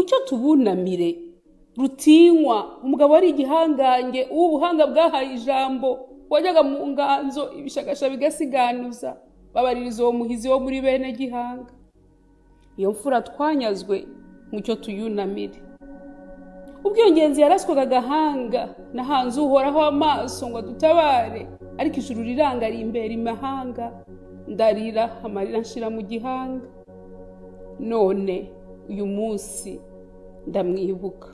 mucyo tubunamire. Rutinywa, umugabo ari igihangange, ubuhanga bwahaye ijambo, wajyaga mu nganzo ibishagasha bigasiganuza, babaririza uwo muhizi wo muri bene gihanga. Iyo mfura twanyazwe, mucyo tuyunamire. Ubwo iyo ngenzi yaraswaga agahanga, nahanze uhoraho amaso ngo dutabare, ariko ijuru riranga ari imbere imahanga, ndarira amarira nshira mu gihanga. None uyu munsi ndamwibuka.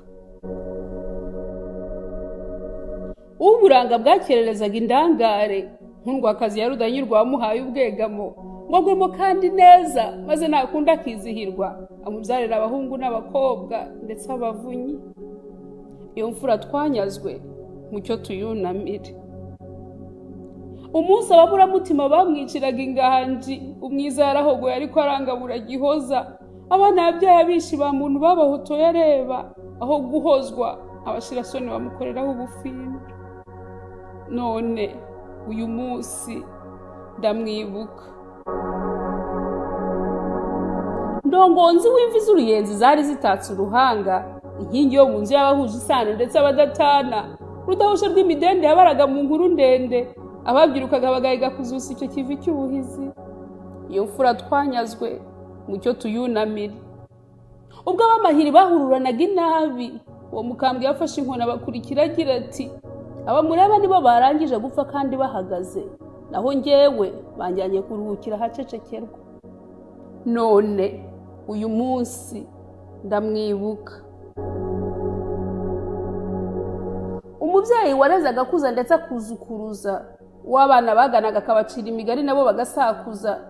Uburanga bwakererezaga indangare, nkundwakazi ya Rudahigwa wamuhaye ubwegamo, ngo agwemo kandi neza, maze nakunda akizihirwa, amubyarira abahungu n'abakobwa ndetse abavunyi. Iyo mfura twanyazwe, mucyo tuyunamire. Umunsi ababuramutima bamwiciraga inganji, umwiza yarahogoye ariko arangabura gihoza, abana yabyaye abishi ba muntu babahotoye areba, aho guhozwa abashirasoni bamukoreraho ubufindo. None uyu munsi ndamwibuka. Ndongonzi w'imvi z'uruyenzi zari zitatse uruhanga, inkingi yo mu nzu y'abahuje isano ndetse abadatana, rudahusha rw'imidende yabaraga mu nkuru ndende, ababyirukaga bagahiga kuzusa icyo kivi cy'ubuhizi. Iyo mfura twanyazwe, mucyo tuyunamire. Ubwo abamahiri bahururanaga inabi, uwo mukambwe yafashe inkoni abakurikira agira ati, abamureba nibo barangije gupfa kandi bahagaze, naho njyewe banjyanye kuruhukira hacecekerwa. None uyu munsi ndamwibuka. Umubyeyi warezaga akuza ndetse akuzukuruza, w'abana baganaga akabacira imigari nabo bagasakuza,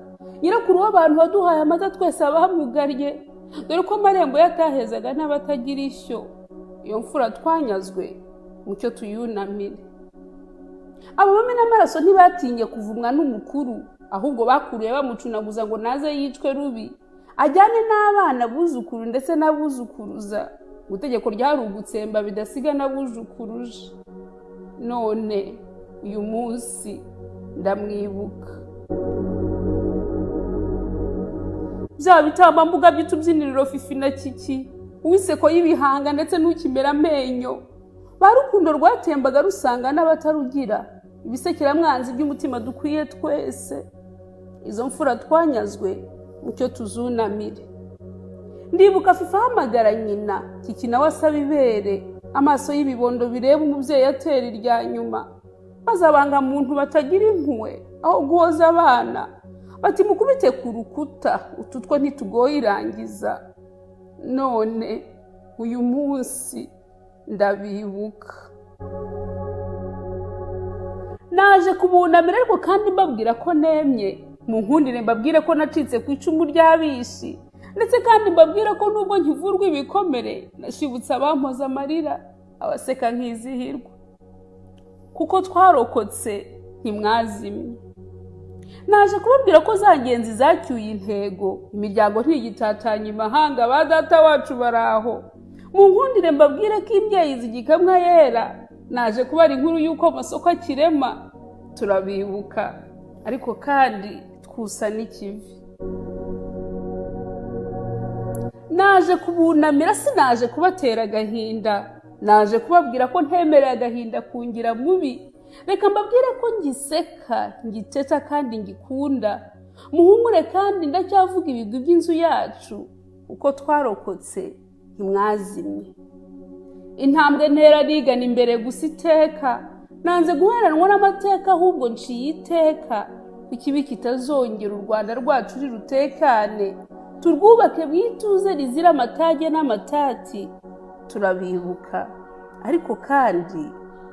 nyirakuru w'abantu waduhaye amata twese abahamugariye, dore ko amarembo yatahezaga n'abatagira ishyo. Iyo mfura twanyazwe, mucyo tuyunamire. Abo bamena amaraso ntibatinye kuvumwa n'umukuru, ahubwo bakuruye bamucunaguza ngo naze yicwe rubi, ajyane n'abana buzukuru ndetse n'abuzukuruza. Gutegeko ryari ugutsemba bidasiga n'abujukuruje. None uyu munsi ndamwibuka. Bya bitambambuga by'utubyiniriro Fifi na Kiki, uwiseko y'ibihanga ndetse n'ukimera amenyo, barukundo rwatembaga rusanga n'abatarugira, ibisekeramwanzi by'umutima dukwiye twese. Izo mfura twanyazwe, mucyo tuzunamire. Ndibuka Fifi ahamagara nyina, Kiki nawe asaba ibere, amaso y'ibibondo bireba umubyeyi atera irya nyuma, bazabanga muntu batagira impuhwe, aho guhoza abana, bati mukubite ku rukuta, ututwo ntitugoye irangiza. None uyu munsi ndabibuka. Naje kubunamira ariko kandi mbabwira ko nemye, mu nkundire mbabwire ko nacitse ku icumu ry'abishi, ndetse kandi mbabwira ko nubwo nkivurwa ibikomere, nashibutse abampoza amarira, abaseka nkizihirwa. Kuko twarokotse ntimwazimye. Naje kubabwira ko za ngenzi zacyuye intego, imiryango ntigitatanya imahanga, ba data wacu baraho. Mu nkundire mbabwire ko imbyeyi zigikamwa yera. Naje kubara inkuru y'uko amasoko akirema, turabibuka, ariko kandi twusa n'ikivi. Naje kubunamira, sinaje kubatera agahinda, naje kubabwira ko ntemereye agahinda kungira mubi. Reka mbabwire ko ngiseka, ngiteta kandi ngikunda, muhumure kandi ndacyavuga ibigwi by'inzu yacu, uko twarokotse ntimwazimye. Intambwe ntera nigana imbere gusa iteka, nanze guheranwa n'amateka ahubwo nciye iteka, ku kibi kitazongera u Rwanda rwacu rirutekane, turwubake mwituze rizira amatage n'amatati. Turabibuka, ariko kandi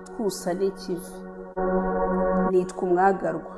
twusa n'ikivi. Nitwa Umwagarwa.